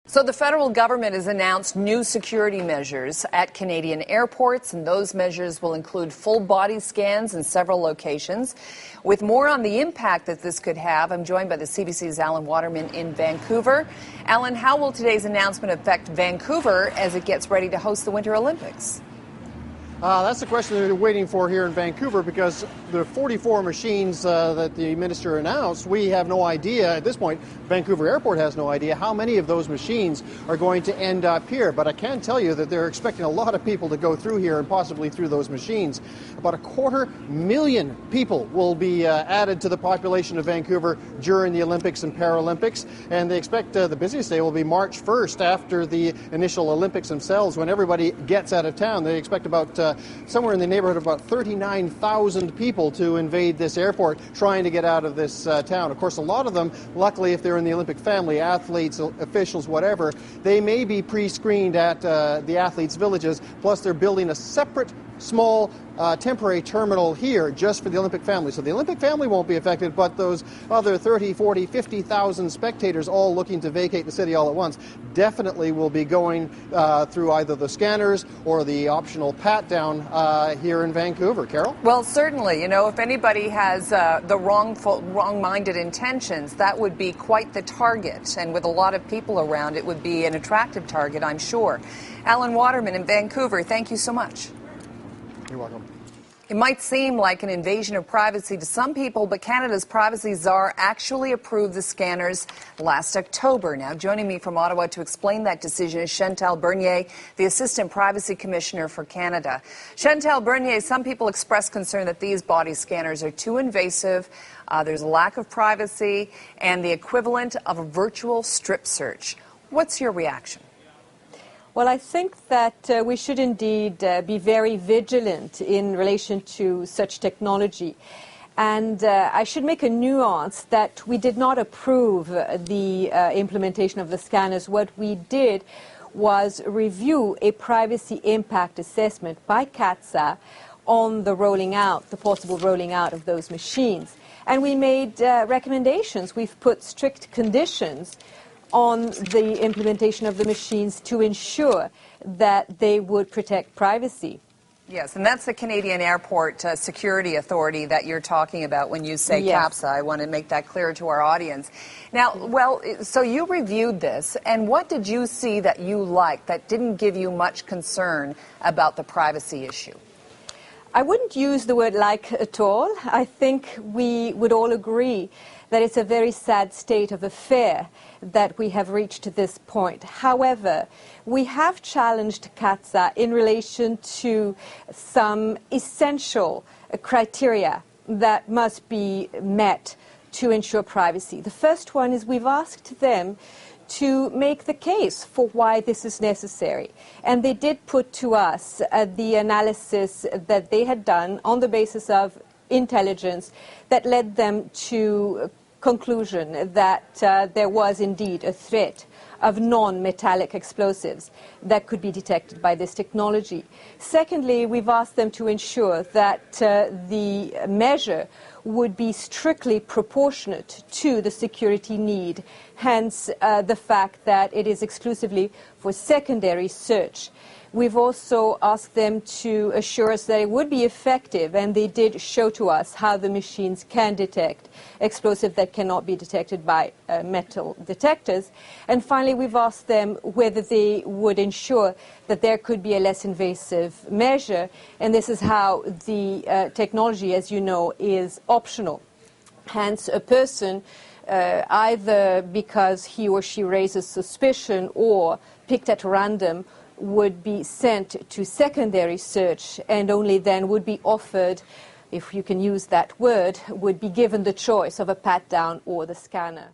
So the federal government has announced new security measures at Canadian airports, and those measures will include full body scans in several locations. With more on the impact that this could have, I'm joined by the CBC's Alan Waterman in Vancouver. Alan, how will today's announcement affect Vancouver as it gets ready to host the Winter Olympics? That's the question they're waiting for here in Vancouver, because the 44 machines that the minister announced, we have no idea at this point. Vancouver Airport has no idea how many of those machines are going to end up here. But I can tell you that they're expecting a lot of people to go through here and possibly through those machines. About 250,000 people will be added to the population of Vancouver during the Olympics and Paralympics. And they expect the busiest day will be March 1st after the initial Olympics themselves, when everybody gets out of town. They expect about somewhere in the neighborhood of about 39,000 people to invade this airport trying to get out of this town. Of course, a lot of them, luckily, if they're in the Olympic family, athletes, officials, whatever, they may be pre-screened at the athletes' villages. Plus, they're building a separate small temporary terminal here just for the Olympic family. So the Olympic family won't be affected, but those other 30, 40, 50,000 spectators all looking to vacate the city all at once definitely will be going through either the scanners or the optional pat-down here in Vancouver. Carol? Well, certainly. You know, if anybody has the wrong-minded intentions, that would be quite the target. And with a lot of people around, it would be an attractive target, I'm sure. Alan Waterman in Vancouver, thank you so much. You're welcome. It might seem like an invasion of privacy to some people, but Canada's privacy czar actually approved the scanners last October. Now, joining me from Ottawa to explain that decision is Chantal Bernier, the Assistant Privacy Commissioner for Canada. Chantal Bernier, some people express concern that these body scanners are too invasive, there's a lack of privacy, and the equivalent of a virtual strip search. What's your reaction? Well, I think that we should indeed be very vigilant in relation to such technology. And I should make a nuance that we did not approve the implementation of the scanners. What we did was review a privacy impact assessment by CATSA on the possible rolling out of those machines. And we made recommendations. We've put strict conditions on the implementation of the machines to ensure that they would protect privacy. Yes, and that's the Canadian Airport Security Authority that you're talking about when you say yes. CAPSA. I want to make that clear to our audience. Now, well, so you reviewed this, and what did you see that you liked that didn't give you much concern about the privacy issue? I wouldn't use the word like at all. I think we would all agree that it's a very sad state of affair that we have reached to this point. However, we have challenged CATSA in relation to some essential criteria that must be met to ensure privacy. The first one is we've asked them to make the case for why this is necessary. And they did put to us the analysis that they had done on the basis of intelligence that led them to conclusion that there was indeed a threat of non-metallic explosives that could be detected by this technology. Secondly, we've asked them to ensure that the measure would be strictly proportionate to the security need, hence the fact that it is exclusively for secondary search. We've also asked them to assure us that it would be effective, and they did show to us how the machines can detect explosives that cannot be detected by metal detectors. And finally, we've asked them whether they would ensure that there could be a less invasive measure, and this is how the technology, as you know, is optional. Hence, a person, either because he or she raises suspicion or picked at random, would be sent to secondary search, and only then would be offered, if you can use that word, would be given the choice of a pat-down or the scanner.